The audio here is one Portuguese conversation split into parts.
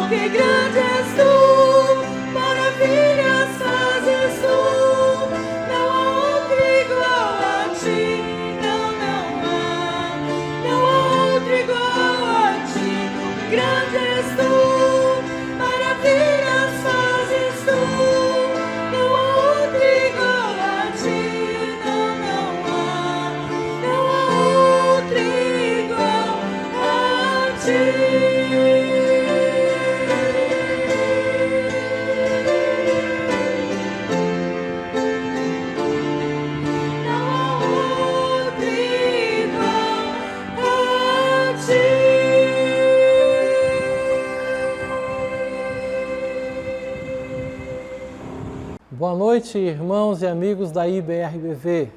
que grande és tu, maravilhas fazes tu, não há outro igual a ti, não há outro igual a ti, grande és tu, maravilhas fazes tu, não há outro igual a ti, não há outro igual a ti. Boa noite, irmãos e amigos da IBRBV.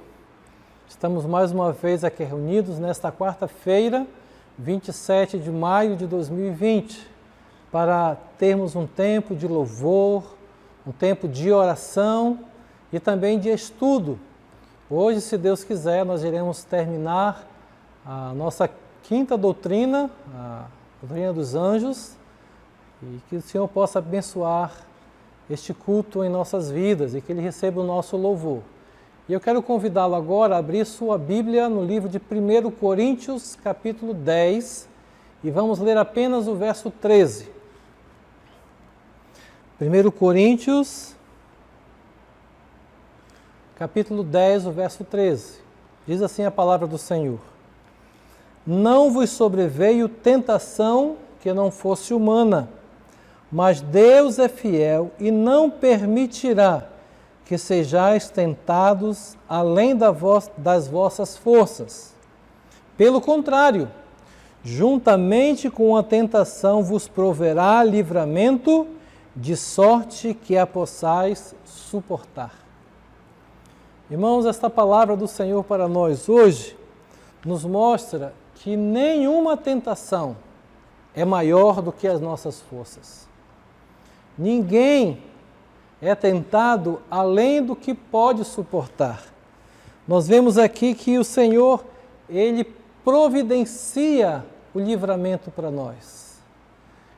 Estamos mais uma vez aqui reunidos nesta quarta-feira, 27 de maio de 2020, para termos um tempo de louvor, um tempo de oração e também de estudo. Hoje, se Deus quiser, nós iremos terminar a nossa quinta doutrina, a doutrina dos anjos, e que o Senhor possa abençoar este culto em nossas vidas e que Ele receba o nosso louvor. E eu quero convidá-lo agora a abrir sua Bíblia no livro de 1 Coríntios, capítulo 10, e vamos ler apenas o verso 13. 1 Coríntios, capítulo 10, o verso 13. Diz assim a palavra do Senhor: Não vos sobreveio tentação que não fosse humana, mas Deus é fiel e não permitirá que sejais tentados além das vossas forças. Pelo contrário, juntamente com a tentação vos proverá livramento, de sorte que a possais suportar. Irmãos, esta palavra do Senhor para nós hoje nos mostra que nenhuma tentação é maior do que as nossas forças. Ninguém é tentado além do que pode suportar. Nós vemos aqui que o Senhor, Ele providencia o livramento para nós.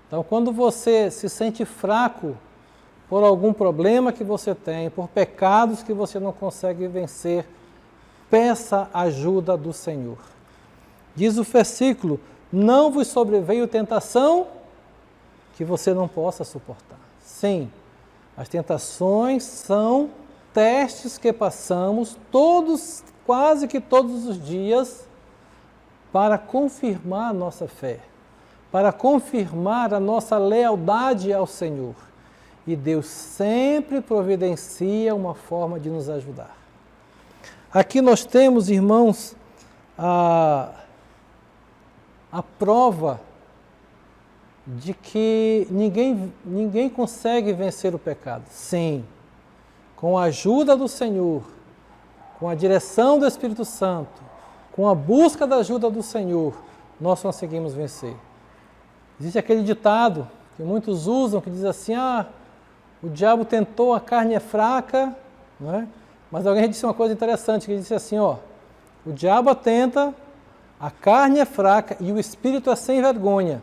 Então, quando você se sente fraco por algum problema que você tem, por pecados que você não consegue vencer, peça ajuda do Senhor. Diz o versículo: não vos sobreveio tentação que você não possa suportar. Sim, as tentações são testes que passamos quase que todos os dias, para confirmar a nossa fé, para confirmar a nossa lealdade ao Senhor. E Deus sempre providencia uma forma de nos ajudar. Aqui nós temos, irmãos, a prova de que ninguém consegue vencer o pecado. Sim, com a ajuda do Senhor, com a direção do Espírito Santo, com a busca da ajuda do Senhor, nós conseguimos vencer. Existe aquele ditado que muitos usam, que diz assim: o diabo tentou, a carne é fraca, não é? Mas alguém disse uma coisa interessante, que disse assim, o diabo tenta, a carne é fraca e o espírito é sem vergonha.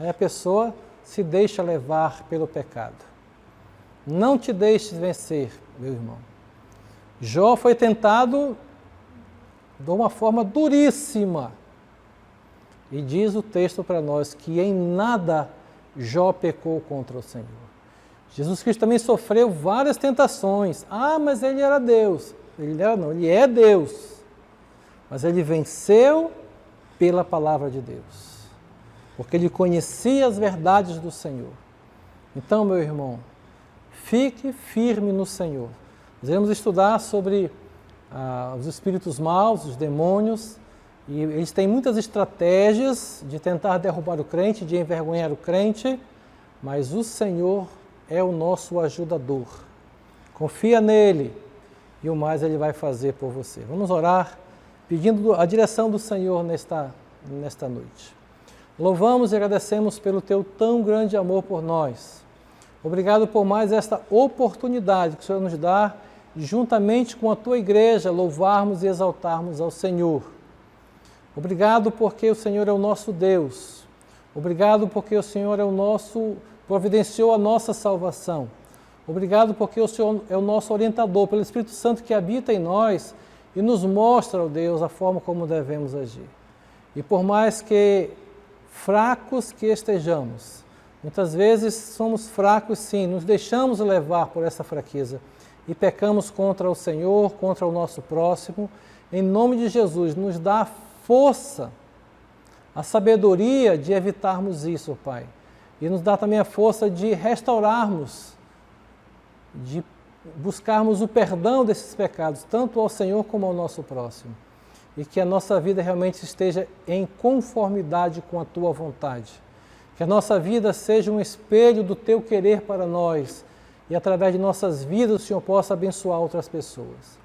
Aí a pessoa se deixa levar pelo pecado. Não te deixes vencer, meu irmão. Jó foi tentado de uma forma duríssima. E diz o texto para nós que em nada Jó pecou contra o Senhor. Jesus Cristo também sofreu várias tentações. Mas ele era Deus. Ele é Deus. Mas ele venceu pela palavra de Deus. Porque ele conhecia as verdades do Senhor. Então, meu irmão, fique firme no Senhor. Nós vamos estudar sobre os espíritos maus, os demônios, e eles têm muitas estratégias de tentar derrubar o crente, de envergonhar o crente, mas o Senhor é o nosso ajudador. Confia nele e o mais ele vai fazer por você. Vamos orar pedindo a direção do Senhor nesta noite. Louvamos e agradecemos pelo teu tão grande amor por nós. Obrigado por mais esta oportunidade que o Senhor nos dá, juntamente com a tua igreja, louvarmos e exaltarmos ao Senhor. Obrigado porque o Senhor é o nosso Deus. Obrigado porque o Senhor é o nosso, providenciou a nossa salvação. Obrigado porque o Senhor é o nosso orientador, pelo Espírito Santo que habita em nós e nos mostra, ó Deus, a forma como devemos agir. E por mais que fracos que estejamos, muitas vezes somos fracos sim, nos deixamos levar por essa fraqueza e pecamos contra o Senhor, contra o nosso próximo. Em nome de Jesus, nos dá a força, a sabedoria de evitarmos isso, Pai. E nos dá também a força de restaurarmos, de buscarmos o perdão desses pecados, tanto ao Senhor como ao nosso próximo. E que a nossa vida realmente esteja em conformidade com a Tua vontade. Que a nossa vida seja um espelho do Teu querer para nós e através de nossas vidas o Senhor possa abençoar outras pessoas.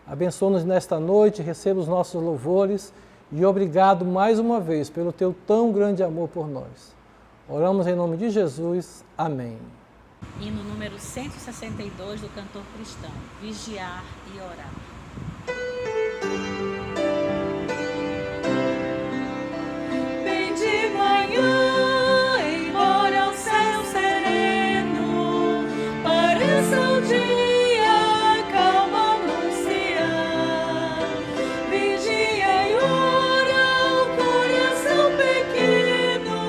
Abençoa-nos nesta noite, receba os nossos louvores e obrigado mais uma vez pelo Teu tão grande amor por nós. Oramos em nome de Jesus. Amém. Hino número 162 do cantor cristão, Vigiar e Orar. Bem de manhã, embora o céu sereno pareça o dia calma anunciar. Vigia e ora o coração pequeno,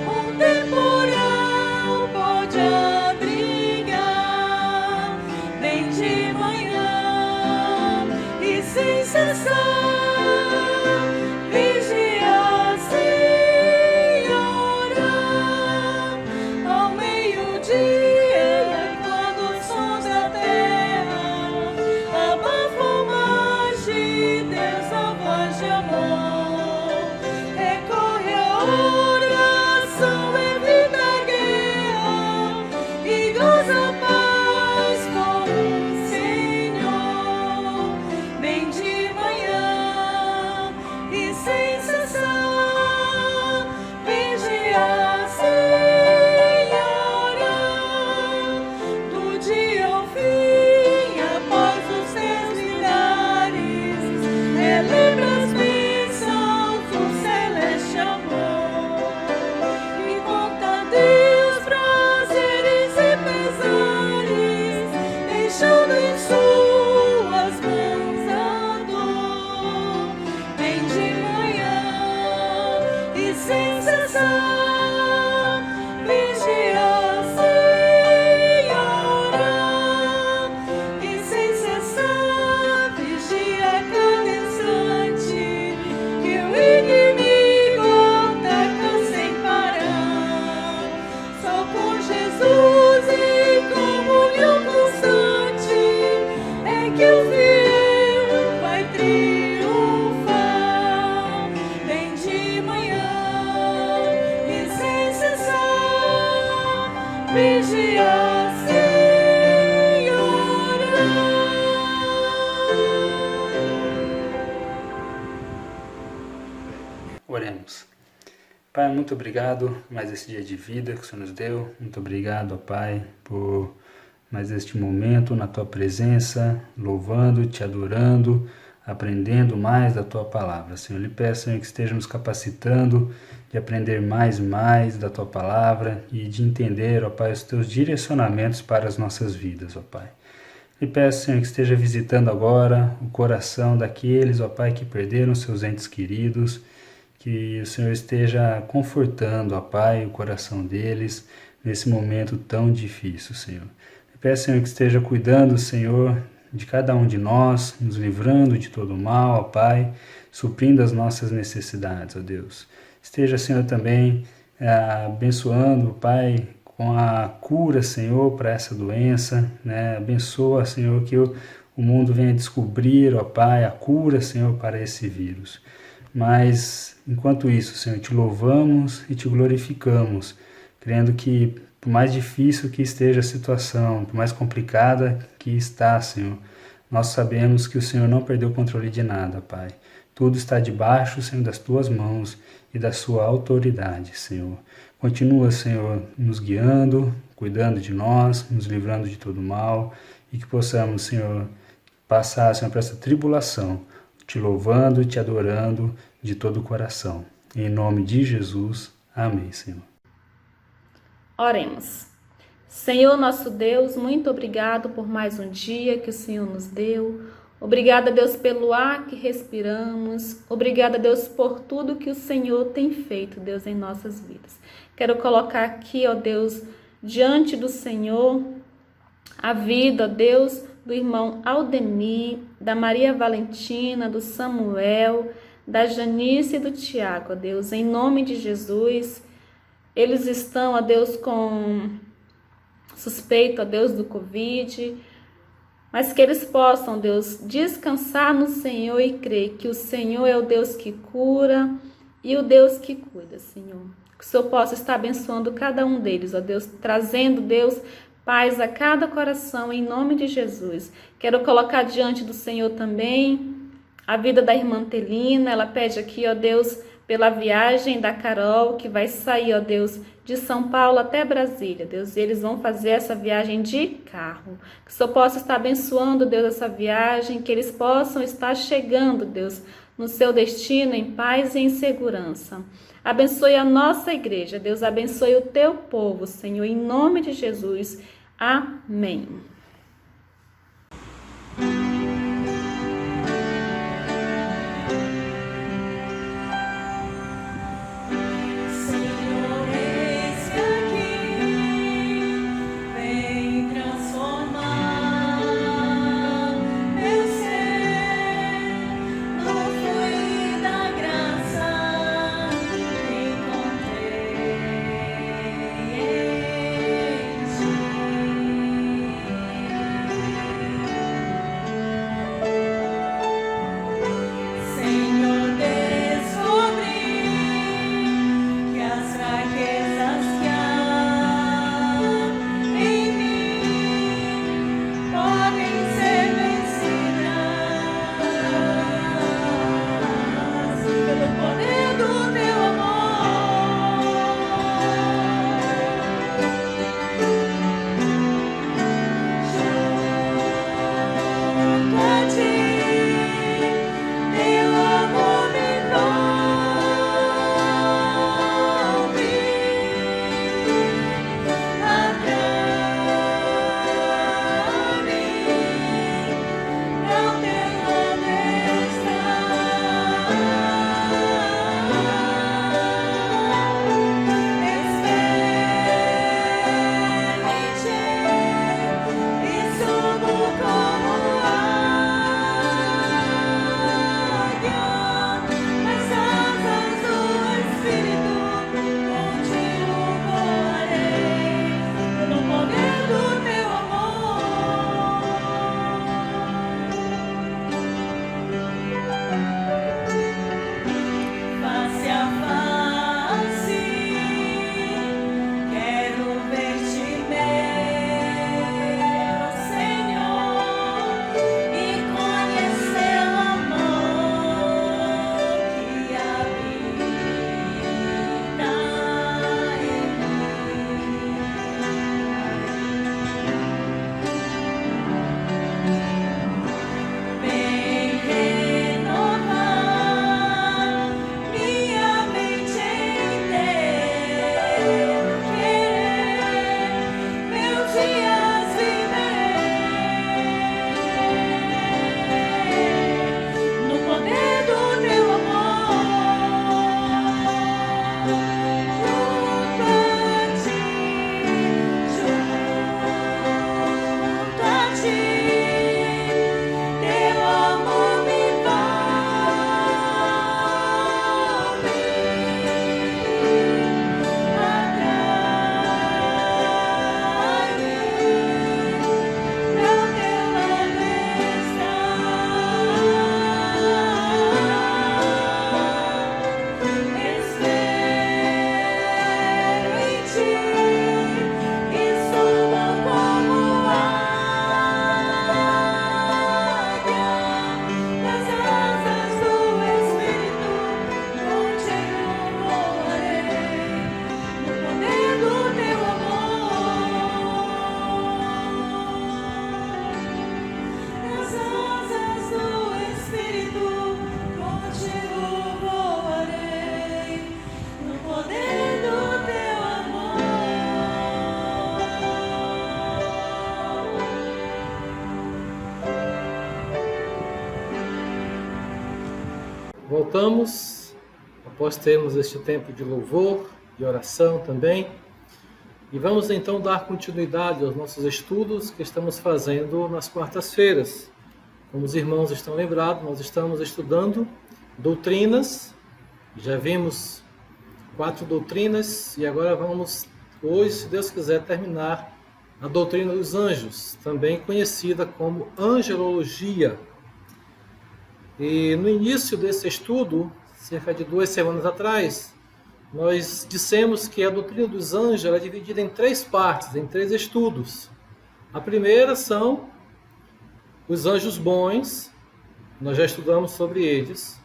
um temporal pode abrigar. Bem de manhã e sem cessar. Oremos. Pai, muito obrigado por mais esse dia de vida que o Senhor nos deu. Muito obrigado, ó Pai, por mais este momento na Tua presença, louvando, Te adorando, aprendendo mais da Tua palavra. Senhor, lhe peço, Senhor, que esteja nos capacitando de aprender mais e mais da Tua palavra e de entender, ó Pai, os Teus direcionamentos para as nossas vidas, ó Pai. Lhe peço, Senhor, que esteja visitando agora o coração daqueles, ó Pai, que perderam seus entes queridos, que o Senhor esteja confortando, ó Pai, o coração deles nesse momento tão difícil, Senhor. Lhe peço, Senhor, que esteja cuidando, Senhor, de cada um de nós, nos livrando de todo o mal, ó Pai, suprindo as nossas necessidades, ó Deus. Esteja, Senhor, também abençoando, Pai, com a cura, Senhor, para essa doença, né? Abençoa, Senhor, que o mundo venha descobrir, ó Pai, a cura, Senhor, para esse vírus. Mas, enquanto isso, Senhor, te louvamos e te glorificamos, crendo que, por mais difícil que esteja a situação, por mais complicada que está, Senhor, nós sabemos que o Senhor não perdeu o controle de nada, Pai. Tudo está debaixo, Senhor, das Tuas mãos e da Sua autoridade, Senhor. Continua, Senhor, nos guiando, cuidando de nós, nos livrando de todo mal e que possamos, Senhor, passar, Senhor, por essa tribulação, te louvando e te adorando de todo o coração. Em nome de Jesus, Amém, Senhor. Oremos. Senhor nosso Deus, muito obrigado por mais um dia que o Senhor nos deu. Obrigada, Deus, pelo ar que respiramos. Obrigada, Deus, por tudo que o Senhor tem feito, Deus, em nossas vidas. Quero colocar aqui, ó Deus, diante do Senhor, a vida, ó Deus, do irmão Aldemir, da Maria Valentina, do Samuel, da Janice e do Tiago, ó Deus, em nome de Jesus. Eles estão, ó Deus, com suspeita, ó Deus, do Covid, mas que eles possam, Deus, descansar no Senhor e crer que o Senhor é o Deus que cura e o Deus que cuida, Senhor. Que o Senhor possa estar abençoando cada um deles, ó Deus, trazendo, Deus, paz a cada coração, em nome de Jesus. Quero colocar diante do Senhor também a vida da irmã Telina. Ela pede aqui, ó Deus, pela viagem da Carol, que vai sair, ó Deus, de São Paulo até Brasília, Deus. E eles vão fazer essa viagem de carro. Que o Senhor possa estar abençoando, Deus, essa viagem, que eles possam estar chegando, Deus, no seu destino em paz e em segurança. Abençoe a nossa igreja, Deus, abençoe o teu povo, Senhor, em nome de Jesus. Amém. Senhor, eis-me aqui, vem transformar meu ser no fluir da graça que encontrei em ti. voltamos, após termos este tempo de louvor e oração também, e vamos então dar continuidade aos nossos estudos que estamos fazendo nas quartas-feiras. Como os irmãos estão lembrados, nós estamos estudando doutrinas, já vimos 4 doutrinas, e agora vamos, hoje, se Deus quiser, terminar a doutrina dos anjos, também conhecida como angelologia. E no início desse estudo, cerca de 2 semanas atrás, nós dissemos que a doutrina dos anjos é dividida em 3 partes, em 3 estudos. A primeira são os anjos bons, nós já estudamos sobre eles.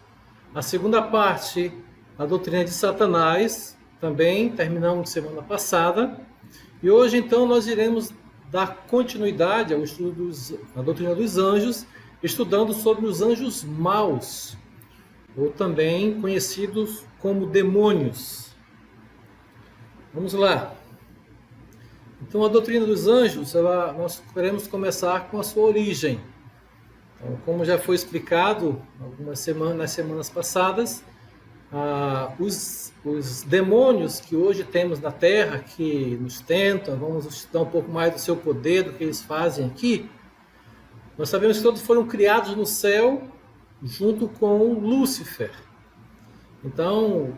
A segunda parte, a doutrina de Satanás, também terminamos semana passada. E hoje, então, nós iremos dar continuidade ao estudo da doutrina dos anjos, estudando sobre os anjos maus, ou também conhecidos como demônios. Vamos lá. Então, a doutrina dos anjos, nós queremos começar com a sua origem. Então, como já foi explicado nas semanas passadas, os demônios que hoje temos na Terra, que nos tentam, vamos estudar um pouco mais do seu poder, do que eles fazem aqui. Nós sabemos que todos foram criados no céu junto com Lúcifer. Então,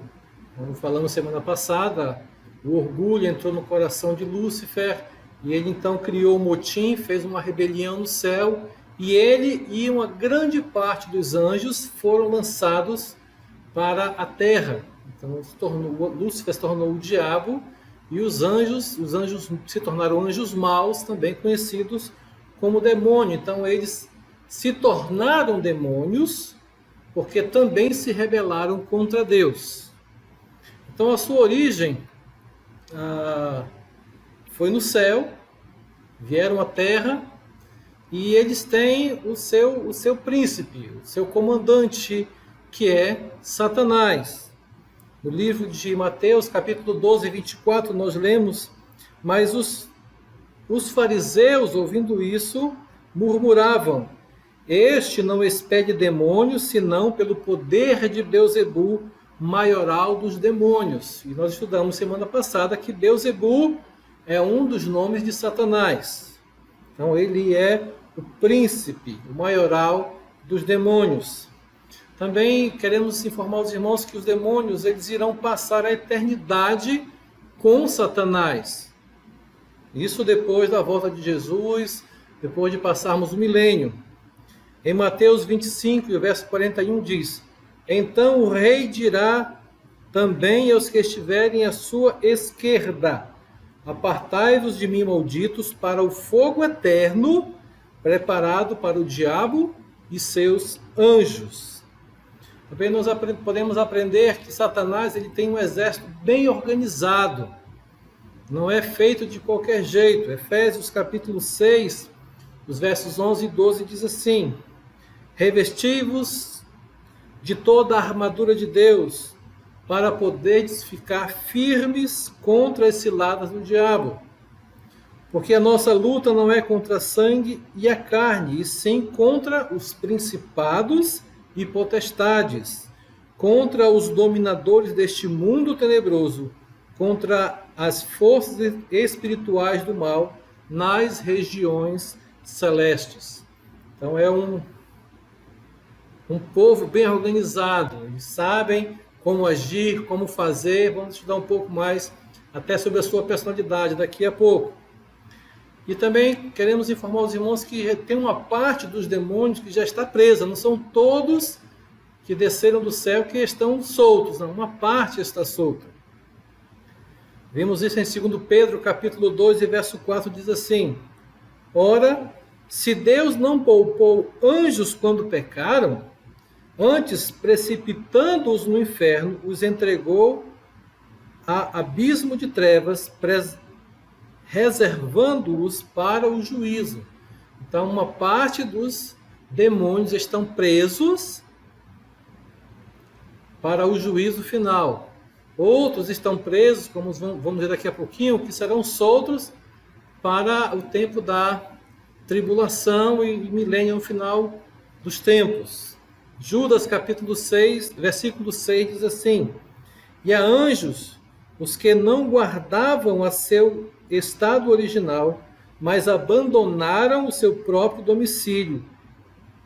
como falamos semana passada, o orgulho entrou no coração de Lúcifer e ele então criou um motim, fez uma rebelião no céu, e ele e uma grande parte dos anjos foram lançados para a terra. Então Lúcifer se tornou o diabo, e os anjos se tornaram anjos maus, também conhecidos como demônio. Então eles se tornaram demônios porque também se rebelaram contra Deus. Então a sua origem foi no céu, vieram à terra, e eles têm o seu príncipe, o seu comandante, que é Satanás. No livro de Mateus, capítulo 12, 24, nós lemos: mas os fariseus, ouvindo isso, murmuravam: este não expede demônios, senão pelo poder de Beelzebul, maioral dos demônios. E nós estudamos semana passada que Beelzebul é um dos nomes de Satanás. Então ele é o príncipe, o maioral dos demônios. Também queremos informar os irmãos que os demônios eles irão passar a eternidade com Satanás. Isso depois da volta de Jesus, depois de passarmos o milênio. Em Mateus 25, o verso 41 diz: então o rei dirá também aos que estiverem à sua esquerda: apartai-vos de mim, malditos, para o fogo eterno, preparado para o diabo e seus anjos. Também nós podemos aprender que Satanás ele tem um exército bem organizado. Não é feito de qualquer jeito. Efésios capítulo 6, os versos 11 e 12 diz assim: revesti-vos de toda a armadura de Deus, para poderes ficar firmes contra as ciladas do diabo. Porque a nossa luta não é contra a sangue e a carne, e sim contra os principados e potestades, contra os dominadores deste mundo tenebroso, contra as forças espirituais do mal nas regiões celestes. Então é um povo bem organizado, eles sabem como agir, como fazer. Vamos estudar um pouco mais até sobre a sua personalidade daqui a pouco. E também queremos informar os irmãos que tem uma parte dos demônios que já está presa, não são todos que desceram do céu que estão soltos, não, uma parte está solta. Vimos isso em 2 Pedro, capítulo 2, e verso 4, diz assim: ora, se Deus não poupou anjos quando pecaram, antes, precipitando-os no inferno, os entregou a abismo de trevas, reservando-os para o juízo. Então, uma parte dos demônios estão presos para o juízo final. Outros estão presos, como vamos ver daqui a pouquinho, que serão soltos para o tempo da tribulação e milênio final dos tempos. Judas capítulo 6, versículo 6 diz assim: e a anjos, os que não guardavam a seu estado original, mas abandonaram o seu próprio domicílio,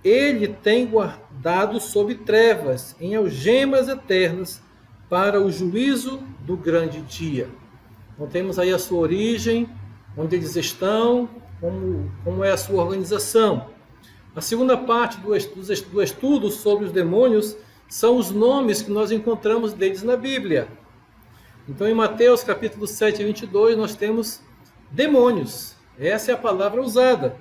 ele tem guardado sob trevas, em algemas eternas, para o juízo do grande dia. Então temos aí a sua origem, onde eles estão, como é a sua organização. A segunda parte do estudo sobre os demônios são os nomes que nós encontramos deles na Bíblia. Então em Mateus capítulo 7, 22, nós temos demônios. Essa é a palavra usada.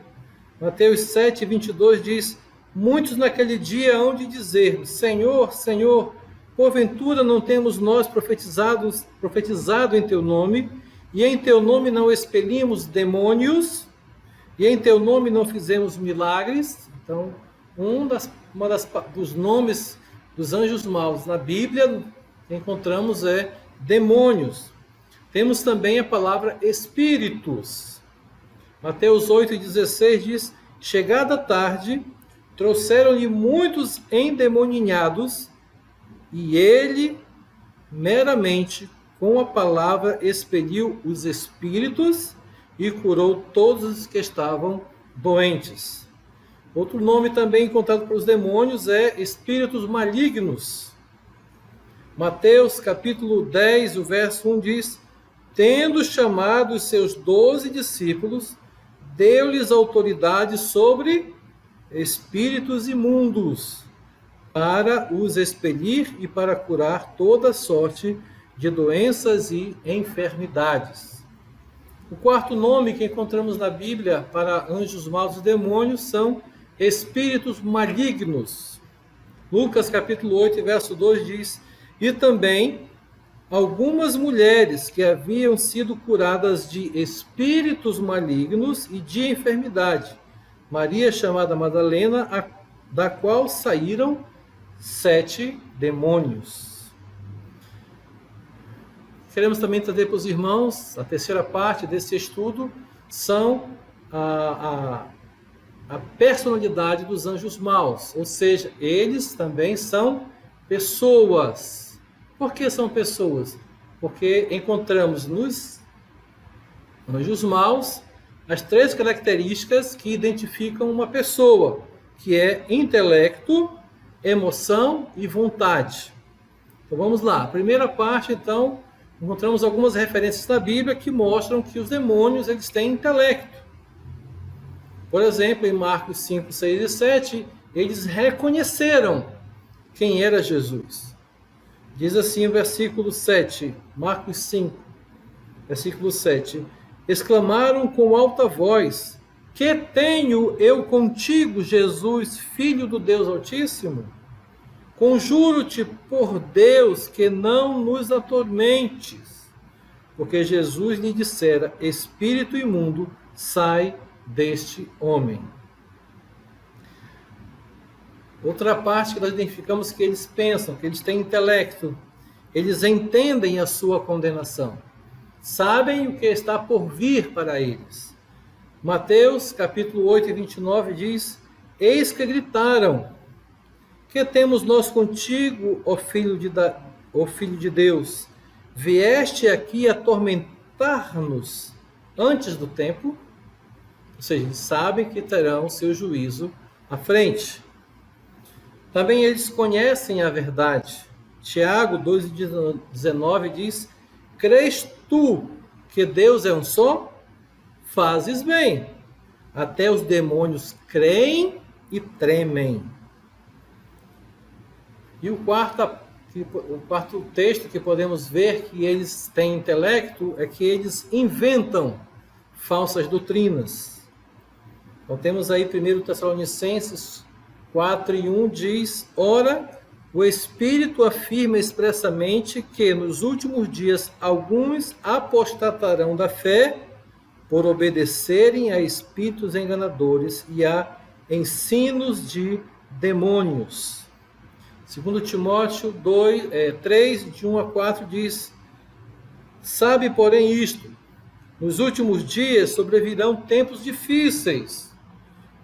Mateus 7, 22 diz: muitos naquele dia hão de dizer: Senhor, Senhor, porventura não temos nós profetizado em teu nome, e em teu nome não expelimos demônios, e em teu nome não fizemos milagres? Então, dos nomes dos anjos maus na Bíblia que encontramos é demônios. Temos também a palavra espíritos. Mateus 8,16 diz: chegada a tarde, trouxeram-lhe muitos endemoninhados, e ele meramente com a palavra expeliu os espíritos e curou todos os que estavam doentes. Outro nome também encontrado pelos demônios é espíritos malignos. Mateus capítulo 10, o verso 1 diz: tendo chamado os seus 12 discípulos, deu-lhes autoridade sobre espíritos imundos, para os expelir e para curar toda sorte de doenças e enfermidades. O quarto nome que encontramos na Bíblia para anjos maus e demônios são espíritos malignos. Lucas capítulo 8, verso 2 diz: e também algumas mulheres que haviam sido curadas de espíritos malignos e de enfermidade. Maria, chamada Madalena, da qual saíram 7 demônios. Queremos também trazer para os irmãos, a terceira parte desse estudo, são a personalidade dos anjos maus, ou seja, eles também são pessoas. Por que são pessoas? Porque encontramos nos anjos maus as 3 características que identificam uma pessoa, que é intelecto, emoção e vontade. Então vamos lá. A primeira parte, então, encontramos algumas referências na Bíblia que mostram que os demônios eles têm intelecto. Por exemplo, em Marcos 5, 6 e 7, eles reconheceram quem era Jesus. Diz assim o versículo 7, Marcos 5, versículo 7. Exclamaram com alta voz: que tenho eu contigo, Jesus, Filho do Deus Altíssimo? Conjuro-te por Deus que não nos atormentes. Porque Jesus lhe dissera: espírito imundo, sai deste homem. Outra parte que nós identificamos que eles pensam, que eles têm intelecto, eles entendem a sua condenação, sabem o que está por vir para eles. Mateus capítulo 8, 29 diz: eis que gritaram: que temos nós contigo, ó Filho de Deus? Vieste aqui atormentar-nos antes do tempo? Ou seja, eles sabem que terão seu juízo à frente. Também eles conhecem a verdade. Tiago 2,19 diz: crês tu que Deus é um só? Fazes bem. Até os demônios creem e tremem. E o quarto texto que podemos ver que eles têm intelecto é que eles inventam falsas doutrinas. Então temos aí 1 Tessalonicenses 4:1 diz: ora, o Espírito afirma expressamente que nos últimos dias alguns apostatarão da fé por obedecerem a espíritos enganadores e a ensinos de demônios. 2 Timóteo 3, de 1 a 4 diz: sabe, porém, isto: nos últimos dias sobrevirão tempos difíceis,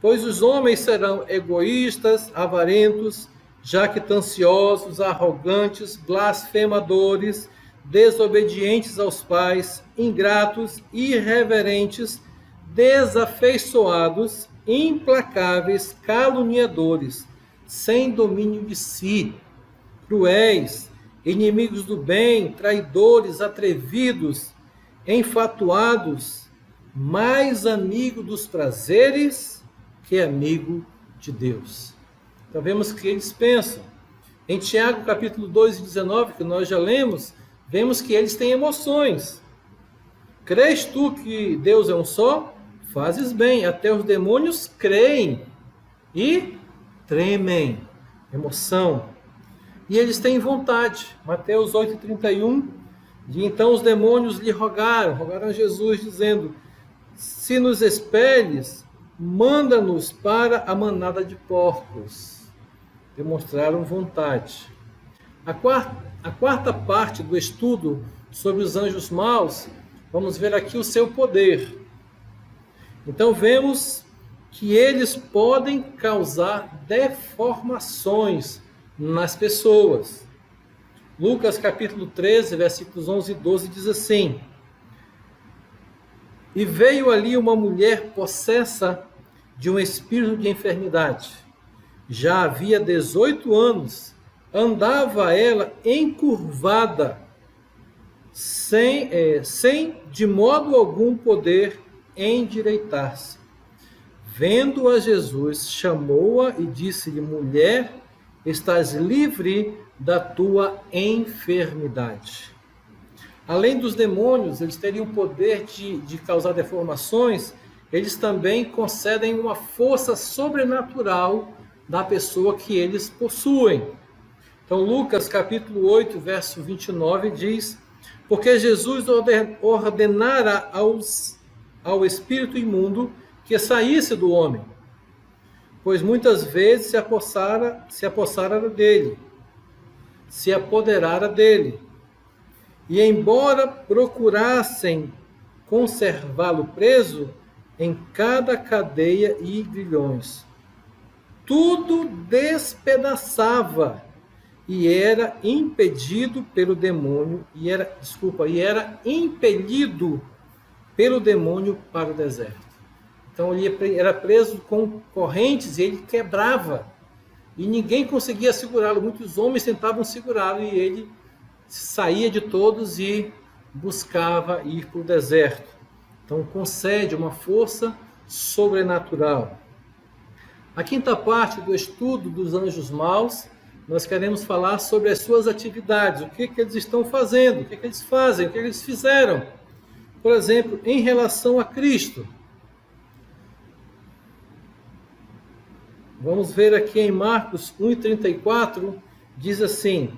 pois os homens serão egoístas, avarentos, jactanciosos, arrogantes, blasfemadores, desobedientes aos pais, ingratos, irreverentes, desafeiçoados, implacáveis, caluniadores, sem domínio de si, cruéis, inimigos do bem, traidores, atrevidos, enfatuados, mais amigo dos prazeres que amigo de Deus. Então vemos que eles pensam. Em Tiago capítulo 2, 19, que nós já lemos, vemos que eles têm emoções. Crês tu que Deus é um só? Fazes bem, até os demônios creem e tremem. Emoção. E eles têm vontade. Mateus 8,31, e então os demônios lhe rogaram a Jesus, dizendo: se nos expeles, manda-nos para a manada de porcos. Demonstraram vontade. A quarta parte do estudo sobre os anjos maus, vamos ver aqui o seu poder. Então vemos que eles podem causar deformações nas pessoas. Lucas capítulo 13, versículos 11 e 12 diz assim: e veio ali uma mulher possessa de um espírito de enfermidade. Já havia 18 anos, andava ela encurvada, sem de modo algum poder endireitar-se. Vendo-a Jesus, chamou-a e disse-lhe: mulher, estás livre da tua enfermidade. Além dos demônios, eles teriam o poder de causar deformações, eles também concedem uma força sobrenatural da pessoa que eles possuem. Então, Lucas capítulo 8, verso 29 diz: porque Jesus ordenara ao espírito imundo que saísse do homem, pois muitas vezes se apossara dele, se apoderara dele. E embora procurassem conservá-lo preso em cada cadeia e grilhões, tudo despedaçava e era impedido pelo demônio, e era impelido pelo demônio para o deserto. Então ele era preso com correntes e ele quebrava. E ninguém conseguia segurá-lo. Muitos homens tentavam segurá-lo e ele saía de todos e buscava ir para o deserto. Então concede uma força sobrenatural. A quinta parte do estudo dos anjos maus, nós queremos falar sobre as suas atividades, o que eles estão fazendo, o que eles fazem, o que eles fizeram. Por exemplo, em relação a Cristo. Vamos ver aqui em Marcos 1,34, diz assim: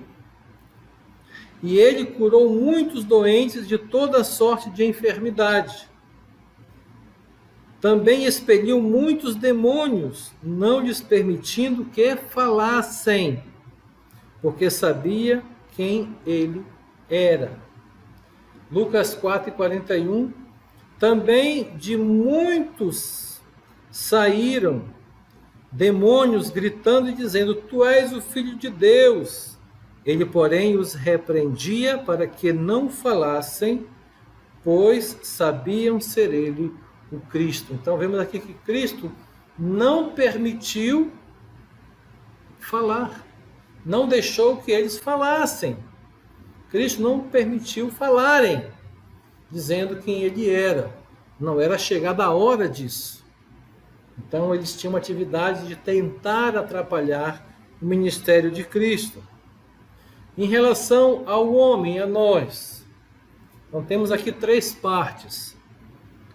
e ele curou muitos doentes de toda sorte de enfermidade. Também expeliu muitos demônios, não lhes permitindo que falassem, porque sabia quem ele era. Lucas 4,41. Também de muitos saíram demônios, gritando e dizendo: tu és o Filho de Deus. Ele, porém, os repreendia para que não falassem, pois sabiam ser ele o Cristo. Então vemos aqui que Cristo não permitiu falar, não deixou que eles falassem. Cristo não permitiu falarem, dizendo quem ele era. Não era chegada a hora disso. Então eles tinham uma atividade de tentar atrapalhar o ministério de Cristo. Em relação ao homem, a nós, então temos aqui três partes.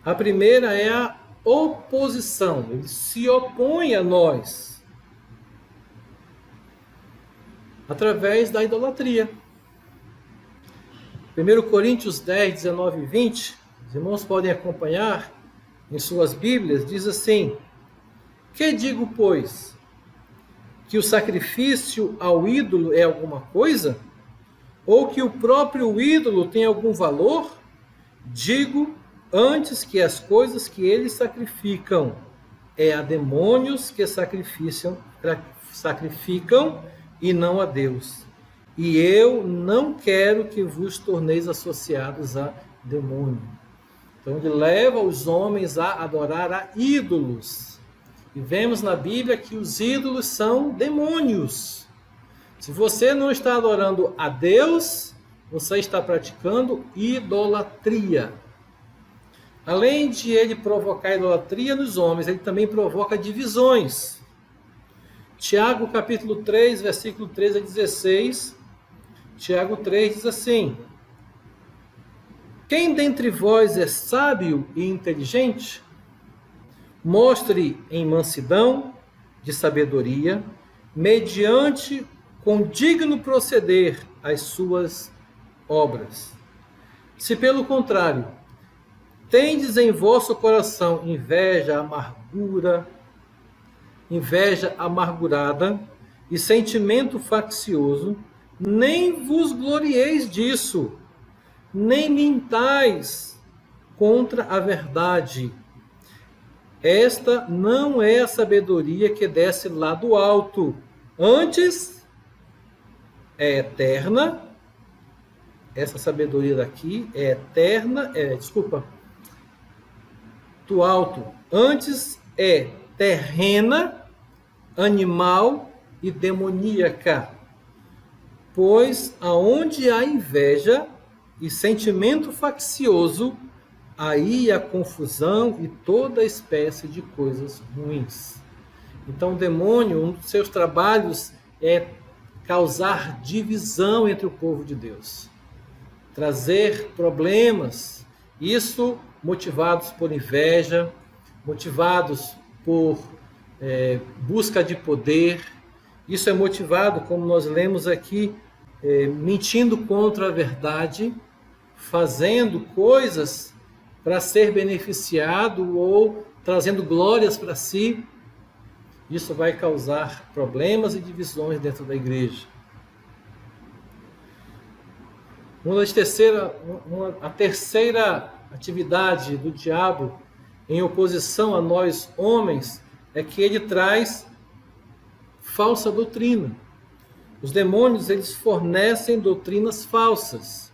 A primeira é a oposição, ele se opõe a nós, através da idolatria. 1 Coríntios 10, 19 e 20, os irmãos podem acompanhar em suas Bíblias, diz assim: que digo, pois? Que o sacrifício ao ídolo é alguma coisa? Ou que o próprio ídolo tem algum valor? Digo, antes que as coisas que eles sacrificam, é a demônios que sacrificam, e não a Deus. E eu não quero que vos torneis associados a demônio. Então ele leva os homens a adorar a ídolos. E vemos na Bíblia que os ídolos são demônios. Se você não está adorando a Deus, você está praticando idolatria. Além de ele provocar idolatria nos homens, ele também provoca divisões. Tiago capítulo 3, versículo 13 a 16. Tiago 3 diz assim: quem dentre vós é sábio e inteligente? Mostre em mansidão de sabedoria, mediante com digno proceder as suas obras. Se pelo contrário, tendes em vosso coração inveja amargurada e sentimento faccioso, nem vos glorieis disso, nem mintais contra a verdade. Esta não é a sabedoria que desce lá do alto, antes é eterna. Essa sabedoria daqui é eterna, do alto, antes é terrena, animal e demoníaca. Pois aonde há inveja e sentimento faccioso, aí há confusão e toda espécie de coisas ruins. Então o demônio, um dos seus trabalhos é causar divisão entre o povo de Deus, trazer problemas, isso motivados por inveja, motivados por busca de poder. Isso é motivado, como nós lemos aqui, mentindo contra a verdade, fazendo coisas para ser beneficiado ou trazendo glórias para si. Isso vai causar problemas e divisões dentro da igreja. A terceira atividade do diabo em oposição a nós homens é que ele traz falsa doutrina. Os demônios, eles fornecem doutrinas falsas.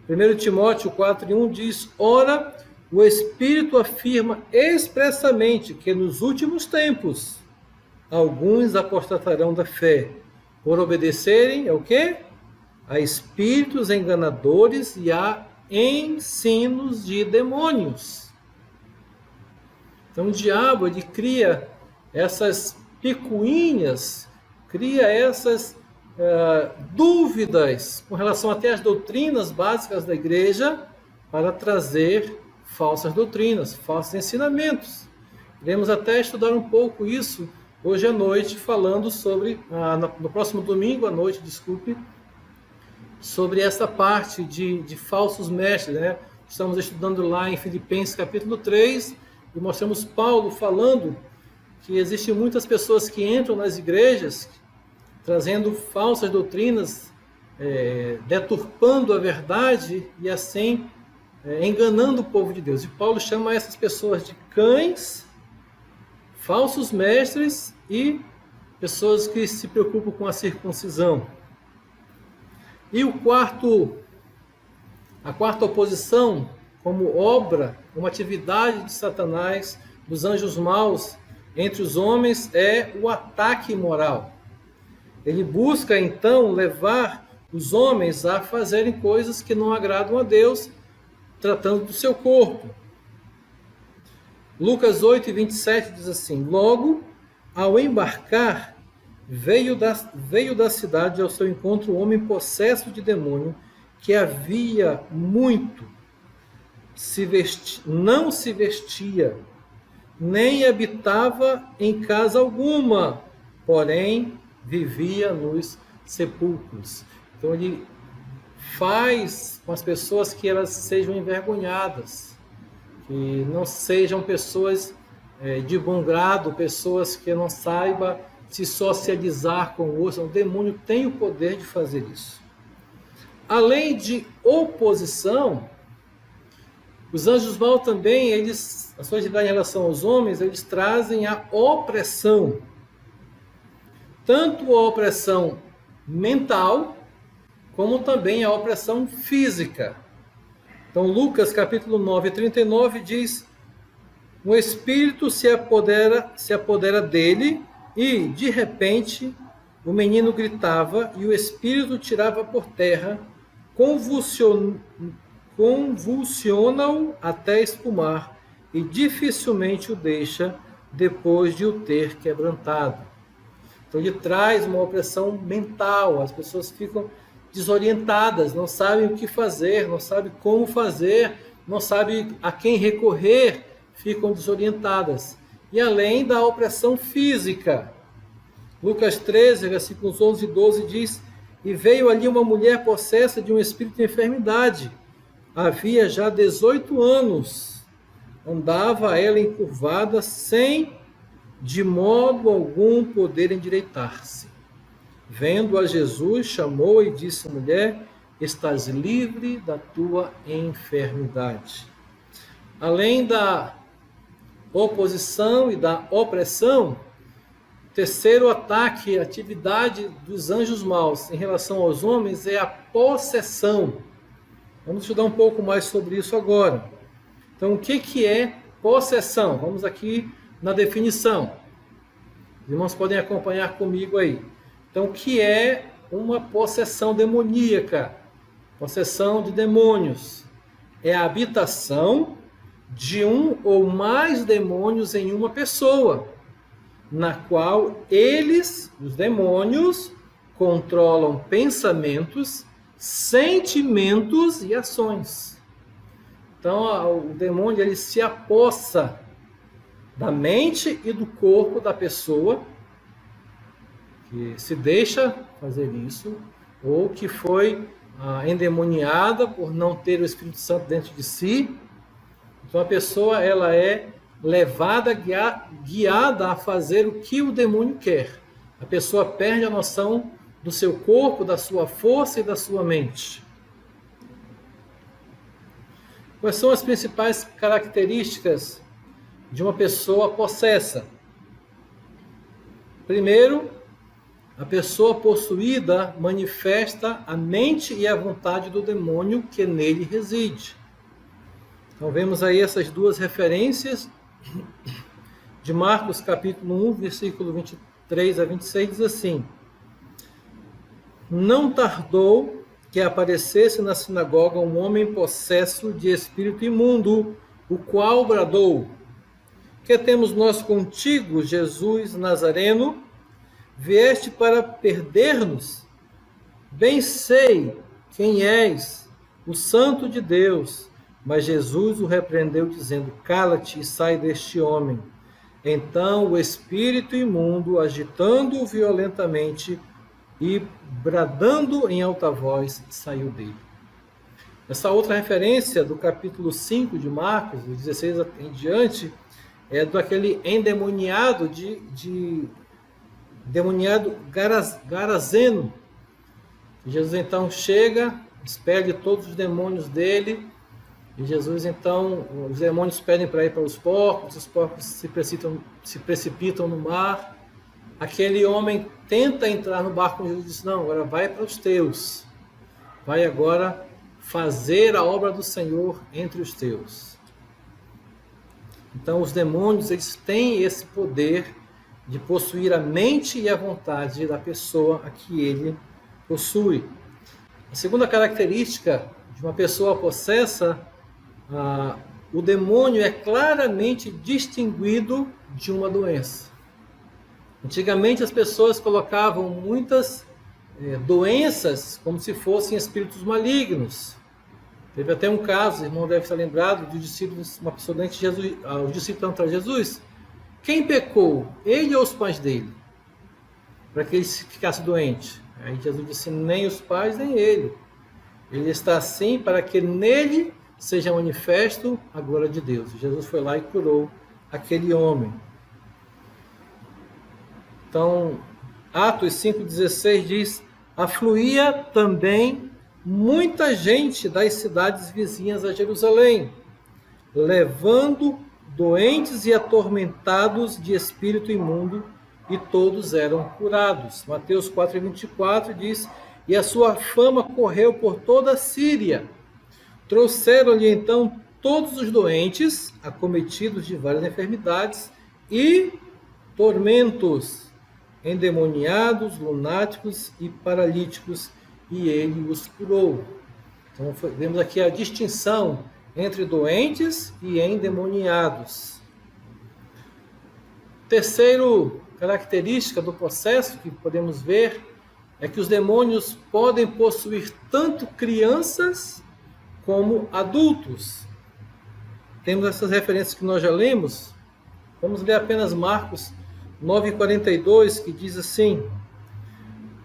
1 Timóteo 4:1 diz: ora, o Espírito afirma expressamente que nos últimos tempos alguns apostatarão da fé, por obedecerem ao quê? A espíritos enganadores e a ensinos de demônios. Então o diabo, ele cria essas picuinhas, cria essas dúvidas com relação até às doutrinas básicas da igreja, para trazer falsas doutrinas, falsos ensinamentos. Iremos até estudar um pouco isso hoje à noite, falando sobre, no próximo domingo à noite, sobre essa parte de falsos mestres, né? Estamos estudando lá em Filipenses capítulo 3, e mostramos Paulo falando que existem muitas pessoas que entram nas igrejas trazendo falsas doutrinas, deturpando a verdade e assim enganando o povo de Deus. E Paulo chama essas pessoas de cães, falsos mestres e pessoas que se preocupam com a circuncisão. E a quarta oposição, como obra, uma atividade de Satanás, dos anjos maus entre os homens, é o ataque moral. Ele busca, então, levar os homens a fazerem coisas que não agradam a Deus, tratando do seu corpo. Lucas 8:27 diz assim: logo, ao embarcar, veio da cidade ao seu encontro um homem possesso de demônio, que havia muito não se vestia, nem habitava em casa alguma, porém vivia nos sepulcros. Então ele faz com as pessoas que elas sejam envergonhadas, que não sejam pessoas de bom grado, pessoas que não saibam se socializar com o outro. O demônio tem o poder de fazer isso. Além de oposição, os anjos maus também, a sua atividade em relação aos homens, eles trazem a opressão. Tanto a opressão mental, como também a opressão física. Então, Lucas capítulo 9, 39 diz: o espírito se apodera dele e, de repente, o menino gritava e o espírito tirava por terra, convulsiona-o até espumar e dificilmente o deixa depois de o ter quebrantado. Então ele traz uma opressão mental, as pessoas ficam desorientadas, não sabem o que fazer, não sabem como fazer, não sabem a quem recorrer, ficam desorientadas. E além da opressão física, Lucas 13, versículos 11 e 12 diz: e veio ali uma mulher possessa de um espírito de enfermidade, havia já 18 anos, andava ela encurvada, sem de modo algum poder endireitar-se. Vendo a Jesus, chamou e disse: mulher, estás livre da tua enfermidade. Além da oposição e da opressão, o terceiro ataque, atividade dos anjos maus em relação aos homens é a possessão. Vamos estudar um pouco mais sobre isso agora. Então, o que é possessão? Vamos aqui na definição. Os irmãos podem acompanhar comigo aí. Então, o que é uma possessão demoníaca? Possessão de demônios. É a habitação de um ou mais demônios em uma pessoa, na qual eles, os demônios, controlam pensamentos, sentimentos e ações. Então, o demônio ele se apossa da mente e do corpo da pessoa que se deixa fazer isso, ou que foi endemoniada por não ter o Espírito Santo dentro de si. Então a pessoa ela é levada, guiada a fazer o que o demônio quer. A pessoa perde a noção do seu corpo, da sua força e da sua mente. Quais são as principais características de uma pessoa possessa? Primeiro, a pessoa possuída manifesta a mente e a vontade do demônio que nele reside. Então vemos aí essas duas referências de Marcos capítulo 1, versículo 23 a 26, diz assim: não tardou que aparecesse na sinagoga um homem possesso de espírito imundo, o qual bradou: que temos nós contigo, Jesus Nazareno? Vieste para perder-nos? Bem sei quem és, o Santo de Deus. Mas Jesus o repreendeu, dizendo: cala-te e sai deste homem. Então o espírito imundo, agitando-o violentamente e bradando em alta voz, saiu dele. Essa outra referência do capítulo 5 de Marcos, do 16 em diante, é daquele endemoniado demoniado Garazeno. Jesus então chega, expele todos os demônios dele, e Jesus então, os demônios pedem para ir para os porcos se precipitam no mar. Aquele homem tenta entrar no barco com Jesus e diz: não, agora vai para os teus, vai agora fazer a obra do Senhor entre os teus. Então os demônios eles têm esse poder de possuir a mente e a vontade da pessoa a que ele possui. A segunda característica de uma pessoa possessa, o demônio é claramente distinguido de uma doença. Antigamente as pessoas colocavam muitas doenças como se fossem espíritos malignos. Teve até um caso, o irmão deve estar lembrado, de discípulos, uma pessoa doente, Jesus, os discípulos perguntaram para Jesus: quem pecou, ele ou os pais dele, para que ele ficasse doente? Aí Jesus disse: nem os pais, nem ele. Ele está assim para que nele seja manifesto a glória de Deus. Jesus foi lá e curou aquele homem. Então, Atos 5,16 diz: afluía também muita gente das cidades vizinhas a Jerusalém, levando doentes e atormentados de espírito imundo, e todos eram curados. Mateus 4:24 diz: e a sua fama correu por toda a Síria. Trouxeram-lhe então todos os doentes, acometidos de várias enfermidades e tormentos, endemoniados, lunáticos e paralíticos, e ele os curou. Então, vemos aqui a distinção entre doentes e endemoniados. Terceiro característica do processo que podemos ver é que os demônios podem possuir tanto crianças como adultos. Temos essas referências que nós já lemos. Vamos ler apenas Marcos 9:42, que diz assim: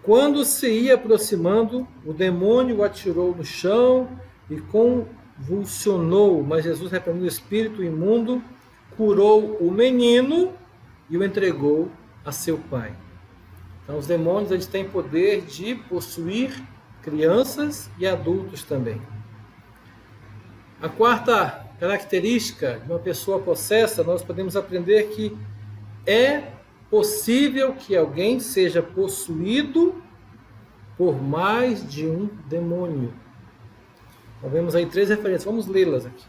quando se ia aproximando, o demônio o atirou no chão e convulsionou, mas Jesus, repreendendo o espírito imundo, curou o menino e o entregou a seu pai. Então, os demônios, eles têm poder de possuir crianças e adultos também. A quarta característica de uma pessoa possessa, nós podemos aprender que é possível que alguém seja possuído por mais de um demônio. Nós vemos aí 3 referências, vamos lê-las aqui.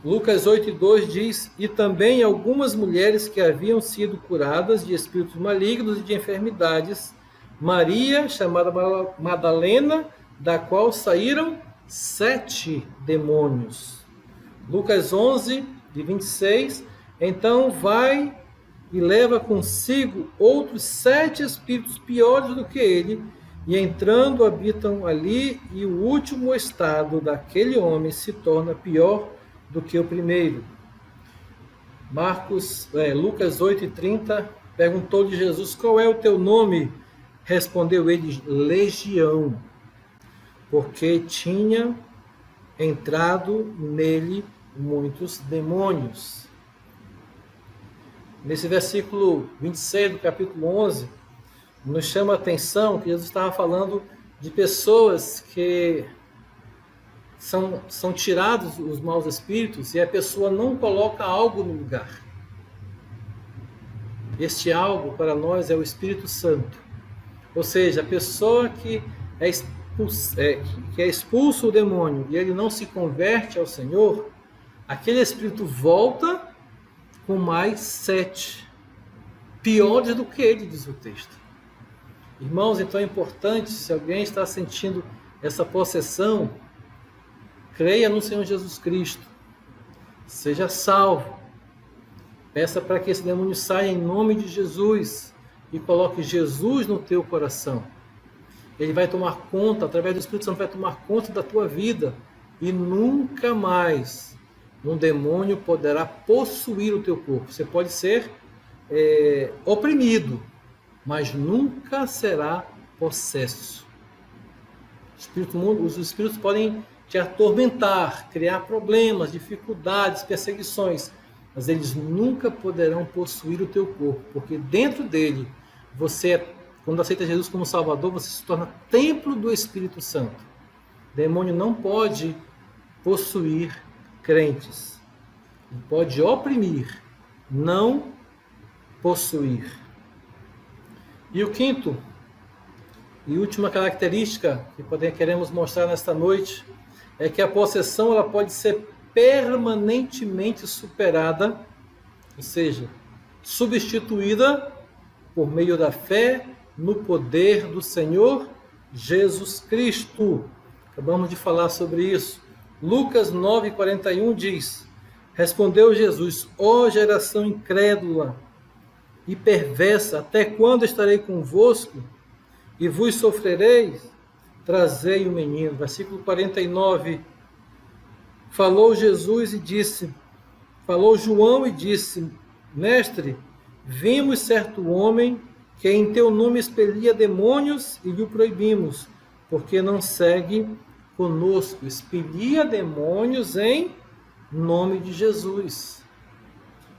Lucas 8:2 diz: e também algumas mulheres que haviam sido curadas de espíritos malignos e de enfermidades, Maria, chamada Madalena, da qual saíram 7 demônios. Lucas 11:26, então vai e leva consigo outros 7 espíritos piores do que ele, e entrando habitam ali, e o último estado daquele homem se torna pior do que o primeiro. Lucas 8:30, perguntou-lhe Jesus: qual é o teu nome? Respondeu ele: Legião, porque tinha entrado nele muitos demônios. Nesse versículo 26 do capítulo 11, nos chama a atenção que Jesus estava falando de pessoas que são tirados os maus espíritos e a pessoa não coloca algo no lugar. Este algo para nós é o Espírito Santo. Ou seja, a pessoa que é expulso o demônio e ele não se converte ao Senhor, aquele espírito volta com mais 7, piores do que ele, diz o texto. Irmãos, então é importante, se alguém está sentindo essa possessão, creia no Senhor Jesus Cristo, seja salvo, peça para que esse demônio saia em nome de Jesus e coloque Jesus no teu coração. Ele vai tomar conta, através do Espírito Santo vai tomar conta da tua vida e nunca mais um demônio poderá possuir o teu corpo. Você pode ser oprimido, mas nunca será possesso. Os espíritos podem te atormentar, criar problemas, dificuldades, perseguições, mas eles nunca poderão possuir o teu corpo, porque dentro dele, quando aceita Jesus como Salvador, você se torna templo do Espírito Santo. O demônio não pode possuir crentes. Ele pode oprimir, não possuir. E o quinto e última característica que queremos mostrar nesta noite é que a possessão ela pode ser permanentemente superada, ou seja, substituída por meio da fé no poder do Senhor Jesus Cristo. Acabamos de falar sobre isso. Lucas 9:41 diz: respondeu Jesus: ó geração incrédula e perversa, até quando estarei convosco e vos sofrereis? Trazei o menino. Versículo 49. Falou João e disse: mestre, vimos certo homem que em teu nome expelia demônios e lhe proibimos, porque não segue conosco. Expelia demônios em nome de Jesus.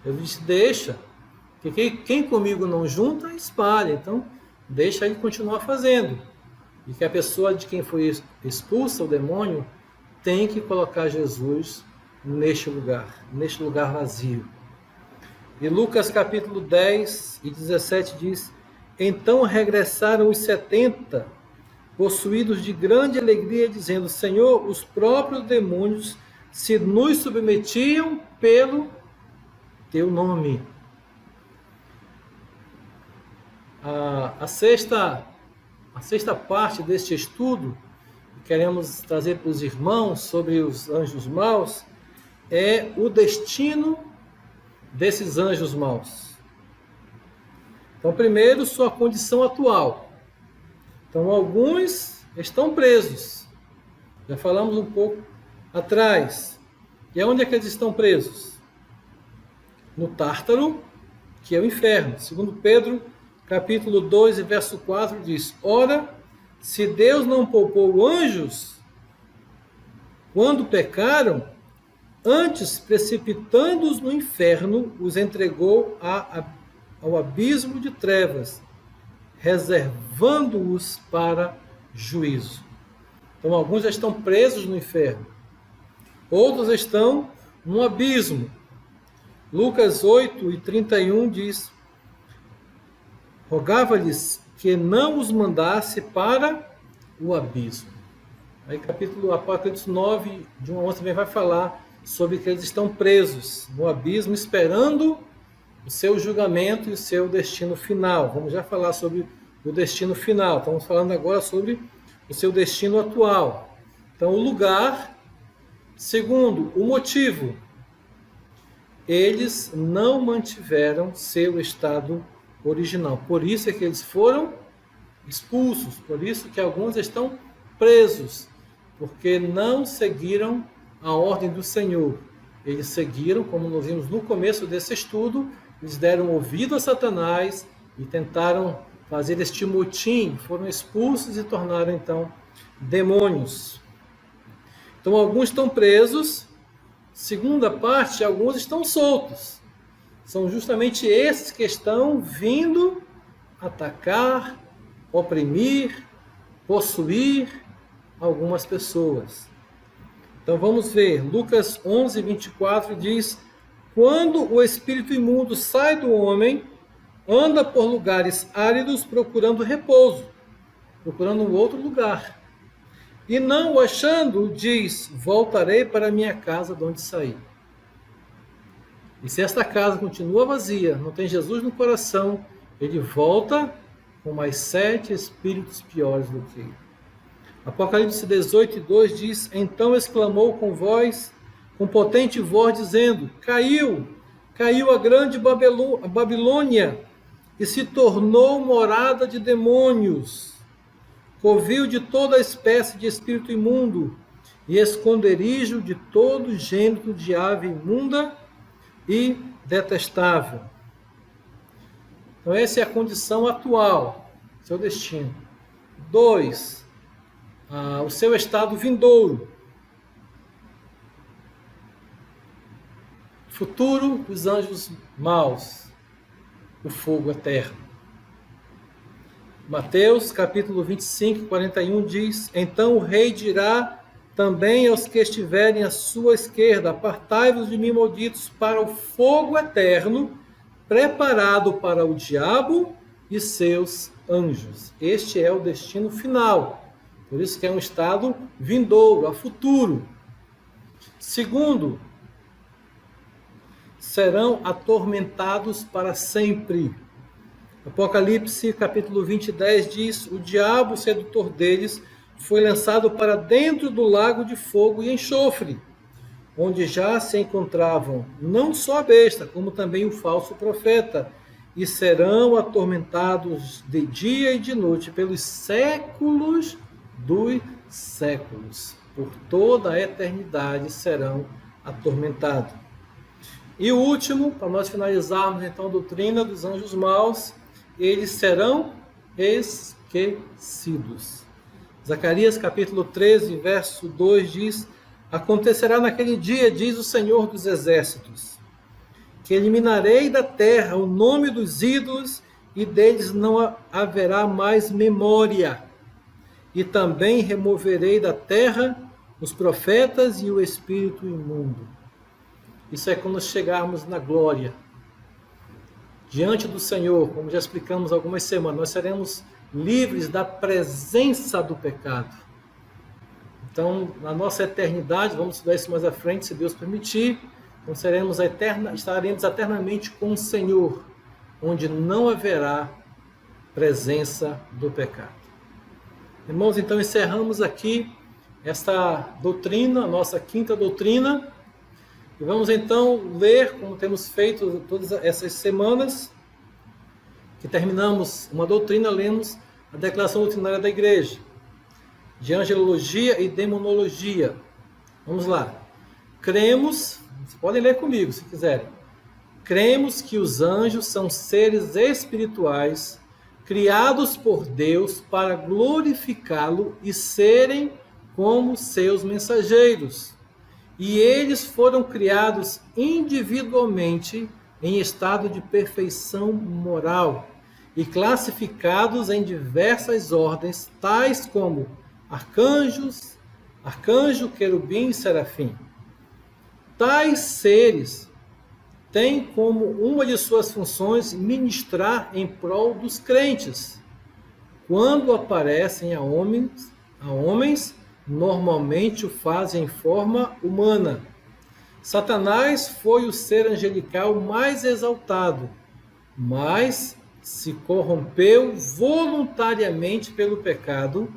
Eu disse: deixa, porque quem comigo não junta, espalha. Então, deixa ele continuar fazendo. E que a pessoa de quem foi expulsa o demônio tem que colocar Jesus neste lugar vazio. E Lucas capítulo 10 e 17 diz: Então regressaram os 70, possuídos de grande alegria, dizendo: Senhor, os próprios demônios se nos submetiam pelo teu nome. A sexta parte deste estudo que queremos trazer para os irmãos sobre os anjos maus é o destino desses anjos maus. Então, primeiro, sua condição atual. Então, alguns estão presos. Já falamos um pouco atrás. E onde é que eles estão presos? No Tártaro, que é o inferno. Segundo Pedro, capítulo 2 e verso 4 diz: Ora, se Deus não poupou anjos quando pecaram, antes, precipitando-os no inferno, os entregou ao abismo de trevas, reservando-os para juízo. Então, alguns já estão presos no inferno. Outros estão no abismo. Lucas 8 e 31 diz: Rogava-lhes que não os mandasse para o abismo. Aí capítulo Apocalipse 9, de 1 a 11, também vai falar sobre que eles estão presos no abismo, esperando o seu julgamento e o seu destino final. Vamos já falar sobre o destino final. Estamos falando agora sobre o seu destino atual. Então, o lugar. Segundo, o motivo. Eles não mantiveram seu estado original. Por isso é que eles foram expulsos. Por isso que alguns estão presos. Porque não seguiram a ordem do Senhor. Eles seguiram, como nós vimos no começo desse estudo, eles deram ouvido a Satanás e tentaram fazer este motim, foram expulsos e tornaram então demônios. Então alguns estão presos, segunda parte, alguns estão soltos. São justamente esses que estão vindo atacar, oprimir, possuir algumas pessoas. Então vamos ver, Lucas 11, 24 diz: Quando o espírito imundo sai do homem, anda por lugares áridos procurando repouso, procurando um outro lugar. E não o achando, diz: Voltarei para a minha casa de onde saí. E se esta casa continua vazia, não tem Jesus no coração, ele volta com mais 7 espíritos piores do que ele. Apocalipse 18, 2 diz: Então exclamou com potente voz, dizendo: Caiu a grande Babilônia, e se tornou morada de demônios, covil de toda espécie de espírito imundo, e esconderijo de todo gênero de ave imunda e detestável. Então essa é a condição atual, seu destino. 2. O seu estado vindouro. Futuro dos anjos maus, o fogo eterno. Mateus capítulo 25, 41 diz: Então o rei dirá também aos que estiverem à sua esquerda: Apartai-vos de mim, malditos, para o fogo eterno, preparado para o diabo e seus anjos. Este é o destino final. Por isso que é um estado vindouro, a futuro. Segundo, serão atormentados para sempre. Apocalipse capítulo 20, 10 diz: O diabo, sedutor deles, foi lançado para dentro do lago de fogo e enxofre, onde já se encontravam não só a besta, como também o falso profeta, e serão atormentados de dia e de noite pelos séculos dos séculos. Por toda a eternidade serão atormentados. E o último, para nós finalizarmos então a doutrina dos anjos maus, eles serão esquecidos. Zacarias capítulo 13, verso 2 diz: Acontecerá naquele dia, diz o Senhor dos Exércitos, que eliminarei da terra o nome dos ídolos e deles não haverá mais memória. E também removerei da terra os profetas e o espírito imundo. Isso é quando chegarmos na glória. diante do Senhor, como já explicamos há algumas semanas, nós seremos livres da presença do pecado. Então, na nossa eternidade, vamos estudar isso mais à frente, se Deus permitir, então estaremos eternamente com o Senhor, onde não haverá presença do pecado. Irmãos, então encerramos aqui esta doutrina, a nossa quinta doutrina, e vamos então ler, como temos feito todas essas semanas, que terminamos uma doutrina, lemos a declaração doutrinária da igreja, de angelologia e demonologia. Vamos lá. Cremos, vocês podem ler comigo se quiserem. Cremos que os anjos são seres espirituais criados por Deus para glorificá-lo e serem como seus mensageiros. E eles foram criados individualmente em estado de perfeição moral e classificados em diversas ordens, tais como arcanjo, querubim e serafim. Tais seres têm como uma de suas funções ministrar em prol dos crentes. Quando aparecem a homens, normalmente o fazem em forma humana. Satanás foi o ser angelical mais exaltado, mas se corrompeu voluntariamente pelo pecado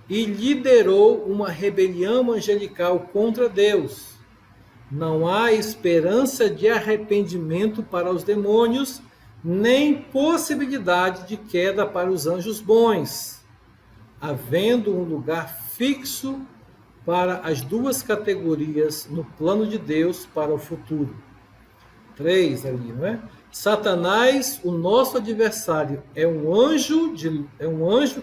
e liderou uma rebelião angelical contra Deus. Não há esperança de arrependimento para os demônios, nem possibilidade de queda para os anjos bons, havendo um lugar fixo para as duas categorias no plano de Deus para o futuro. 3 ali, não é? Satanás, o nosso adversário, é um anjo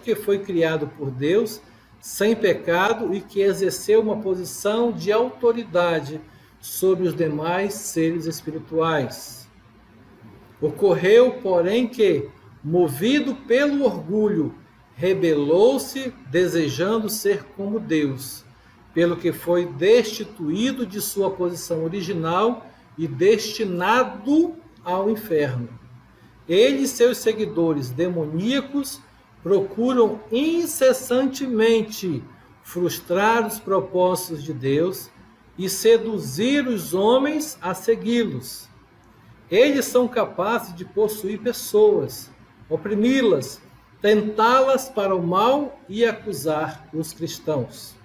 que foi criado por Deus sem pecado e que exerceu uma posição de autoridade sobre os demais seres espirituais. Ocorreu, porém, que, movido pelo orgulho, rebelou-se, desejando ser como Deus, pelo que foi destituído de sua posição original e destinado ao inferno. Ele e seus seguidores demoníacos procuram incessantemente frustrar os propósitos de Deus e seduzir os homens a segui-los. Eles são capazes de possuir pessoas, oprimi-las, tentá-las para o mal e acusar os cristãos.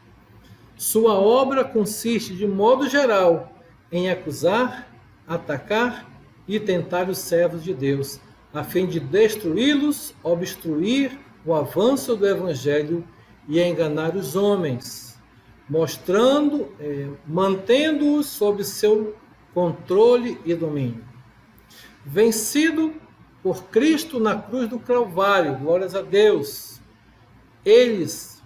Sua obra consiste, de modo geral, em acusar, atacar e tentar os servos de Deus, a fim de destruí-los, obstruir o avanço do Evangelho e enganar os homens, mantendo-os sob seu controle e domínio. Vencido por Cristo na cruz do Calvário, glórias a Deus, eles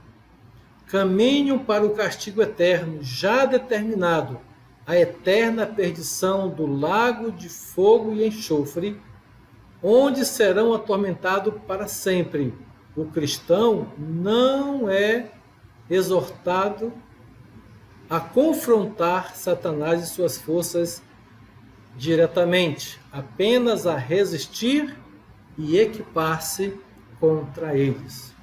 caminham para o castigo eterno, já determinado, a eterna perdição do lago de fogo e enxofre, onde serão atormentados para sempre. O cristão não é exortado a confrontar Satanás e suas forças diretamente, apenas a resistir e equipar-se contra eles.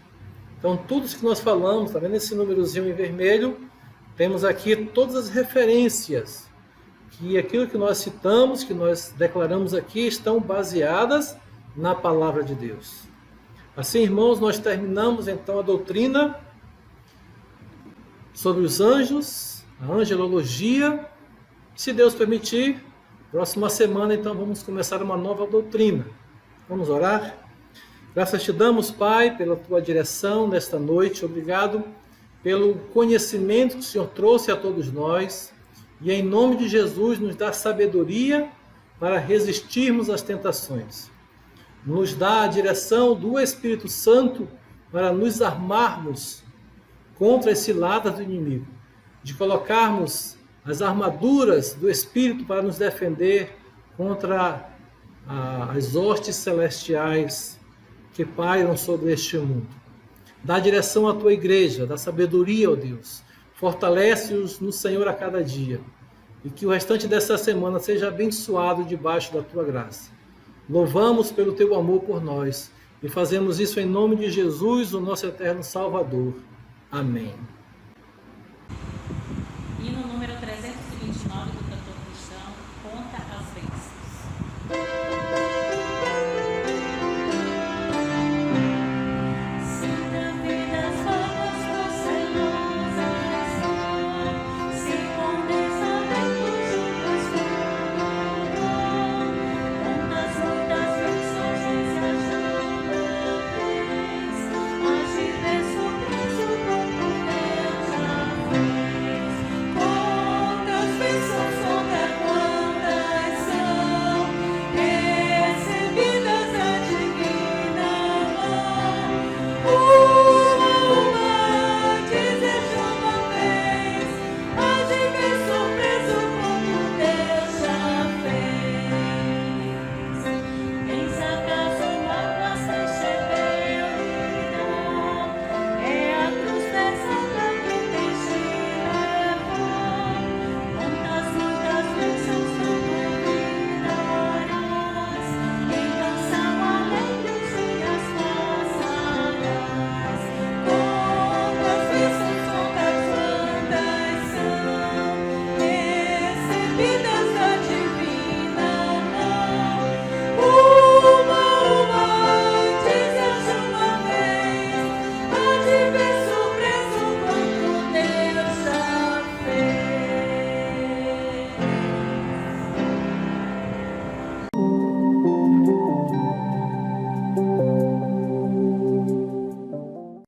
Então, tudo isso que nós falamos, está vendo esse númerozinho em vermelho? Temos aqui todas as referências, que aquilo que nós citamos, que nós declaramos aqui, estão baseadas na palavra de Deus. Assim, irmãos, nós terminamos então a doutrina sobre os anjos, a angelologia. Se Deus permitir, próxima semana, então, vamos começar uma nova doutrina. Vamos orar? Graças te damos, Pai, pela tua direção nesta noite. Obrigado pelo conhecimento que o Senhor trouxe a todos nós. E em nome de Jesus, nos dá sabedoria para resistirmos às tentações. Nos dá a direção do Espírito Santo para nos armarmos contra as ciladas do inimigo. De colocarmos as armaduras do Espírito para nos defender contra as hostes celestiais que pairam sobre este mundo. Dá direção à tua igreja, dá sabedoria, ó Deus. Fortalece-os no Senhor a cada dia. E que o restante dessa semana seja abençoado debaixo da tua graça. Louvamos pelo teu amor por nós e fazemos isso em nome de Jesus, o nosso eterno Salvador. Amém.